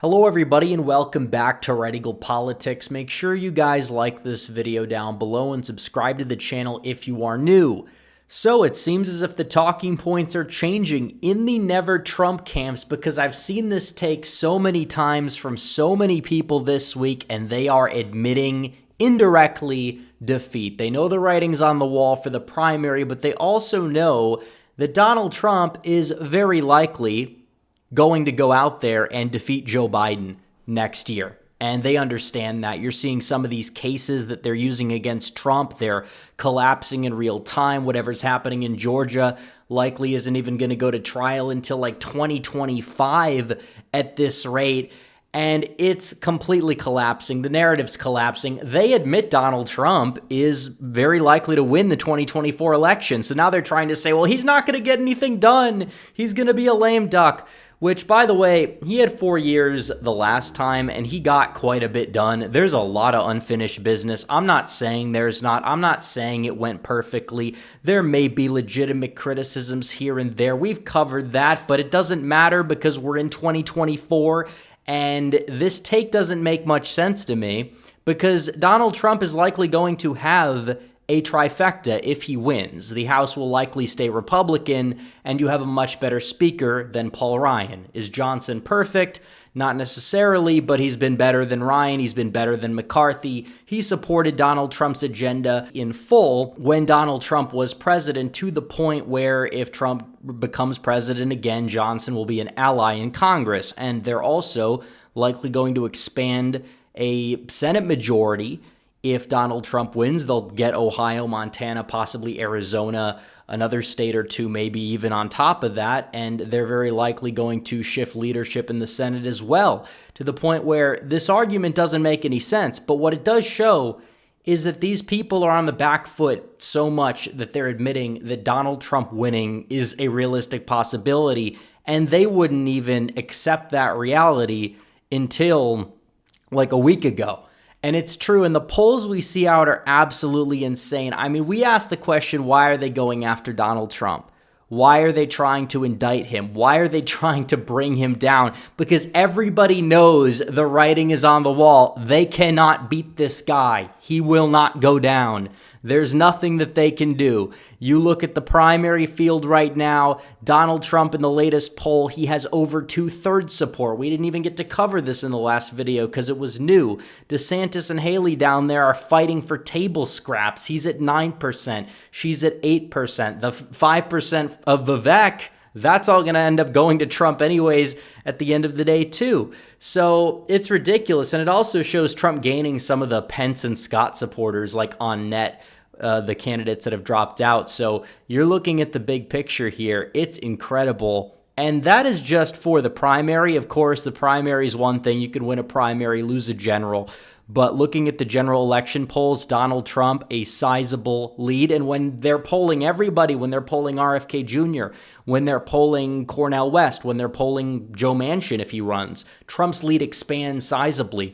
Hello everybody and welcome back to Red Eagle Politics. Make sure you guys like this video down below and subscribe to the channel if you are new. So it seems as if the talking points are changing in the Never Trump camps because I've seen this take so many times from so many people this week, and they are admitting indirectly defeat. They know the writing's on the wall for the primary, but they also know that Donald Trump is very likely going to go out there and defeat Joe Biden next year. And they understand that. You're seeing some of these cases that they're using against Trump. They're collapsing in real time. Whatever's happening in Georgia likely isn't even going to go to trial until like 2025 at this rate. And it's completely collapsing. The narrative's collapsing. They admit Donald Trump is very likely to win the 2024 election. So now they're trying to say, well, he's not going to get anything done. He's going to be a lame duck. Which, by the way, he had 4 years the last time, and he got quite a bit done. There's a lot of unfinished business. I'm not saying there's not. I'm not saying it went perfectly. There may be legitimate criticisms here and there. We've covered that, but it doesn't matter because we're in 2024, and this take doesn't make much sense to me because Donald Trump is likely going to have a trifecta if he wins. The House will likely stay Republican, and you have a much better speaker than Paul Ryan. Is Johnson perfect? Not necessarily, but he's been better than Ryan. He's been better than McCarthy. He supported Donald Trump's agenda in full when Donald Trump was president, to the point where if Trump becomes president again, Johnson will be an ally in Congress. And they're also likely going to expand a Senate majority. If Donald Trump wins, they'll get Ohio, Montana, possibly Arizona, another state or two, maybe even on top of that. And they're very likely going to shift leadership in the Senate as well, to the point where this argument doesn't make any sense. But what it does show is that these people are on the back foot so much that they're admitting that Donald Trump winning is a realistic possibility. And they wouldn't even accept that reality until like a week ago. And it's true, and the polls we see out are absolutely insane. I mean, we asked the question, why are they going after Donald Trump? Why are they trying to indict him? Why are they trying to bring him down? Because everybody knows the writing is on the wall. They cannot beat this guy. He will not go down. There's nothing that they can do. You look at the primary field right now, Donald Trump in the latest poll, he has over 2/3 support. We didn't even get to cover this in the last video because it was new. DeSantis and Haley down there are fighting for table scraps. He's at 9%. She's at 8%. The 5% of Vivek, that's all going to end up going to Trump anyways at the end of the day too. So it's ridiculous. And it also shows Trump gaining some of the Pence and Scott supporters like on net, the candidates that have dropped out. So you're looking at the big picture here. It's incredible. And that is just for the primary. Of course, the primary is one thing. You can win a primary, lose a general. But looking at the general election polls, Donald Trump, a sizable lead. And when they're polling everybody, when they're polling RFK Jr., when they're polling Cornel West, when they're polling Joe Manchin if he runs, Trump's lead expands sizably.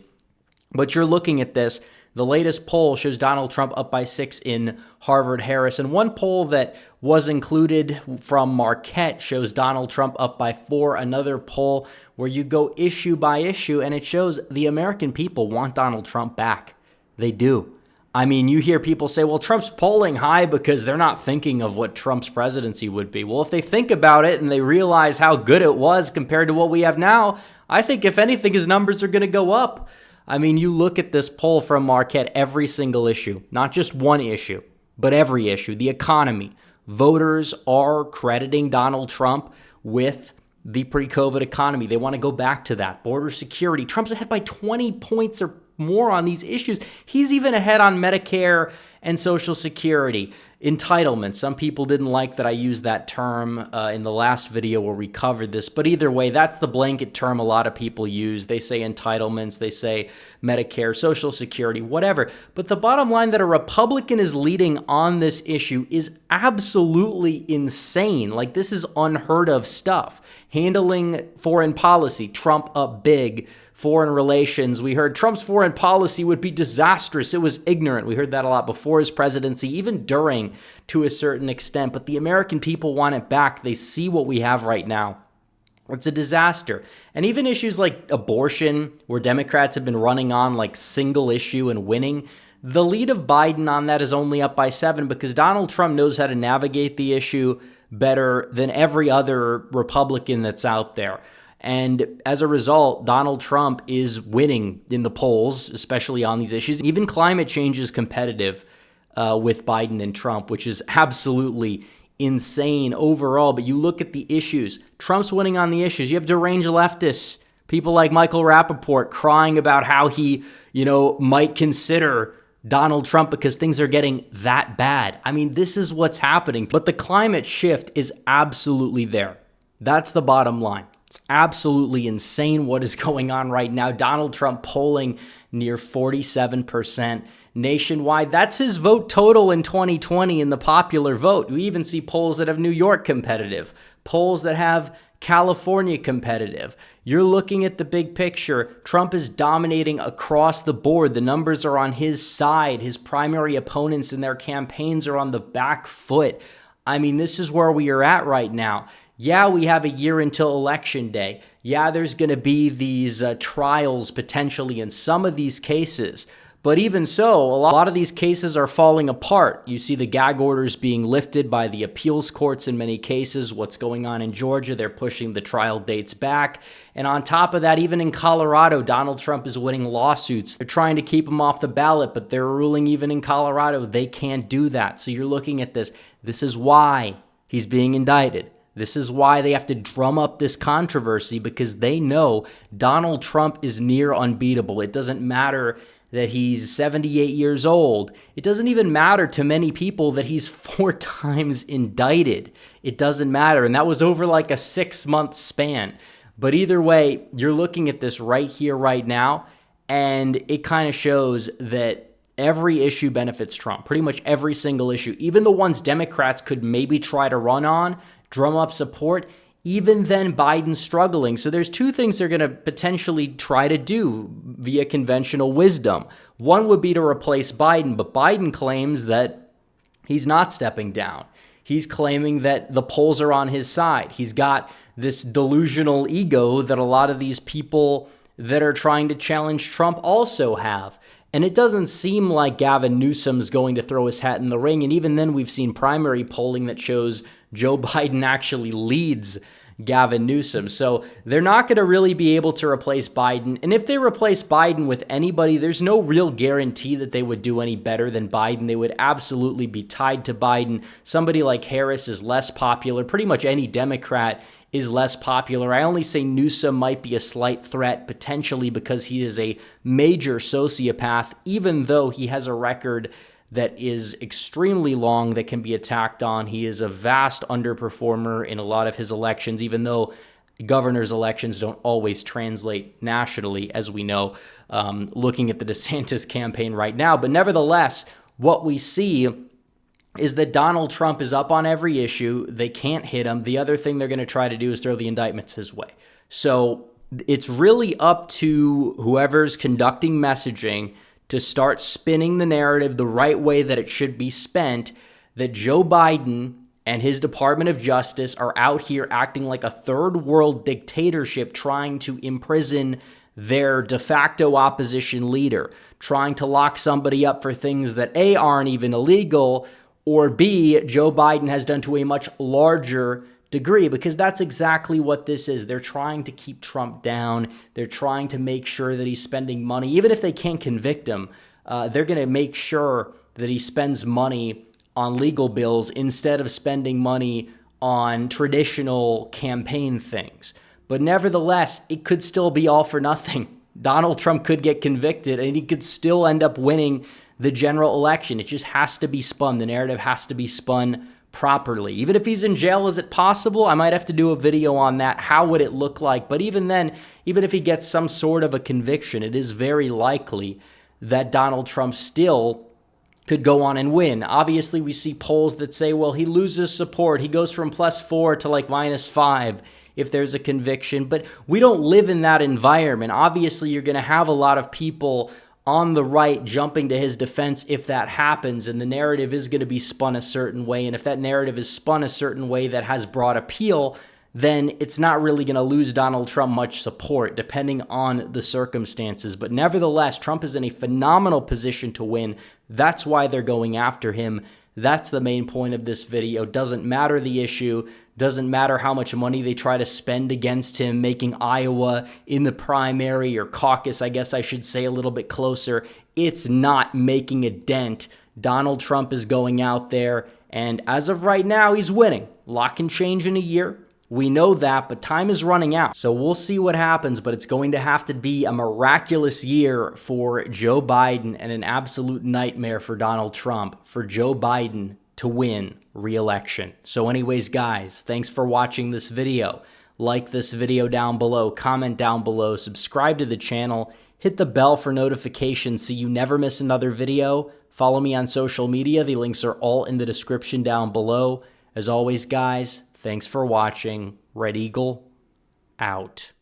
But you're looking at this. The latest poll shows Donald Trump up by 6 in Harvard-Harris. And one poll that was included from Marquette shows Donald Trump up by 4. Another poll where you go issue by issue, and it shows the American people want Donald Trump back. They do. I mean, you hear people say, well, Trump's polling high because they're not thinking of what Trump's presidency would be. Well, if they think about it and they realize how good it was compared to what we have now, I think if anything, his numbers are going to go up. I mean, you look at this poll from Marquette, every single issue, not just one issue, but every issue, the economy. Voters are crediting Donald Trump with the pre-COVID economy. They want to go back to that. Border security. Trump's ahead by 20 points or more on these issues. He's even ahead on Medicare and Social Security. Entitlement. Some people didn't like that I used that term in the last video where we covered this, but either way, that's the blanket term a lot of people use. They say entitlements, they say Medicare, Social Security, whatever. But the bottom line that a Republican is leading on this issue is absolutely insane. Like, this is unheard of stuff. Handling foreign policy, Trump up big. Foreign relations, we heard Trump's foreign policy would be disastrous. It was ignorant. We heard that a lot before his presidency, even during to a certain extent. But the American people want it back. They see what we have right now. It's a disaster. And even issues like abortion, where Democrats have been running on like single issue and winning, the lead of Biden on that is only up by 7 because Donald Trump knows how to navigate the issue better than every other Republican that's out there. And as a result, Donald Trump is winning in the polls, especially on these issues. Even climate change is competitive with Biden and Trump, which is absolutely insane overall. But you look at the issues, Trump's winning on the issues. You have deranged leftists, people like Michael Rappaport crying about how he, might consider Donald Trump because things are getting that bad. I mean, this is what's happening. But the climate shift is absolutely there. That's the bottom line. It's absolutely insane what is going on right now. Donald Trump polling near 47% nationwide. That's his vote total in 2020 in the popular vote. We even see polls that have New York competitive, polls that have California competitive. You're looking at the big picture. Trump is dominating across the board. The numbers are on his side. His primary opponents in their campaigns are on the back foot. I mean, this is where we are at right now. Yeah, we have a year until Election Day. Yeah, there's going to be these trials potentially in some of these cases. But even so, a lot of these cases are falling apart. You see the gag orders being lifted by the appeals courts in many cases. What's going on in Georgia? They're pushing the trial dates back. And on top of that, even in Colorado, Donald Trump is winning lawsuits. They're trying to keep him off the ballot, but they're ruling even in Colorado they can't do that. So you're looking at this. This is why he's being indicted. This is why they have to drum up this controversy, because they know Donald Trump is near unbeatable. It doesn't matter that he's 78 years old. It doesn't even matter to many people that he's 4 times indicted. It doesn't matter. And that was over like a 6-month span. But either way, you're looking at this right here, right now, and it kind of shows that every issue benefits Trump. Pretty much every single issue. Even the ones Democrats could maybe try to run on, drum up support, even then Biden's struggling. So there's 2 things they're going to potentially try to do via conventional wisdom. One would be to replace Biden, but Biden claims that he's not stepping down. He's claiming that the polls are on his side. He's got this delusional ego that a lot of these people that are trying to challenge Trump also have. And it doesn't seem like Gavin Newsom's going to throw his hat in the ring. And even then, we've seen primary polling that shows Joe Biden actually leads Gavin Newsom. So they're not going to really be able to replace Biden. And if they replace Biden with anybody, there's no real guarantee that they would do any better than Biden. They would absolutely be tied to Biden. Somebody like Harris is less popular. Pretty much any Democrat is less popular. I only say Newsom might be a slight threat, potentially because he is a major sociopath, even though he has a record that is extremely long that can be attacked on. He is a vast underperformer in a lot of his elections, even though governor's elections don't always translate nationally, as we know, looking at the DeSantis campaign right now. But nevertheless, what we see is that Donald Trump is up on every issue. They can't hit him. The other thing they're going to try to do is throw the indictments his way. So it's really up to whoever's conducting messaging to start spinning the narrative the right way that it should be spent, that Joe Biden and his Department of Justice are out here acting like a third world dictatorship, trying to imprison their de facto opposition leader, trying to lock somebody up for things that A, aren't even illegal, or B, Joe Biden has done to a much larger degree, because that's exactly what this is. They're trying to keep Trump down. They're trying to make sure that he's spending money. Even if they can't convict him, they're going to make sure that he spends money on legal bills instead of spending money on traditional campaign things. But nevertheless, it could still be all for nothing. Donald Trump could get convicted and he could still end up winning the general election. It just has to be spun. The narrative has to be spun properly. Even if he's in jail, is it possible? I might have to do a video on that. How would it look like? But even then, even if he gets some sort of a conviction, it is very likely that Donald Trump still could go on and win. Obviously, we see polls that say, well, he loses support. He goes from +4 to like -5 if there's a conviction. But we don't live in that environment. Obviously, you're going to have a lot of people on the right jumping to his defense if that happens, and the narrative is going to be spun a certain way. And if that narrative is spun a certain way that has broad appeal, then it's not really going to lose Donald Trump much support, depending on the circumstances. But nevertheless, Trump is in a phenomenal position to win. That's why they're going after him. That's the main point of this video. Doesn't matter the issue. Doesn't matter how much money they try to spend against him, making Iowa in the primary or caucus, I guess I should say, a little bit closer. It's not making a dent. Donald Trump is going out there, and as of right now, he's winning. A lot can change in a year. We know that, but time is running out. So we'll see what happens, but it's going to have to be a miraculous year for Joe Biden and an absolute nightmare for Donald Trump for Joe Biden to win re-election. So anyways, guys, thanks for watching this video. Like this video down below, comment down below, subscribe to the channel, hit the bell for notifications so you never miss another video. Follow me on social media. The links are all in the description down below. As always, guys, thanks for watching. Red Eagle, out.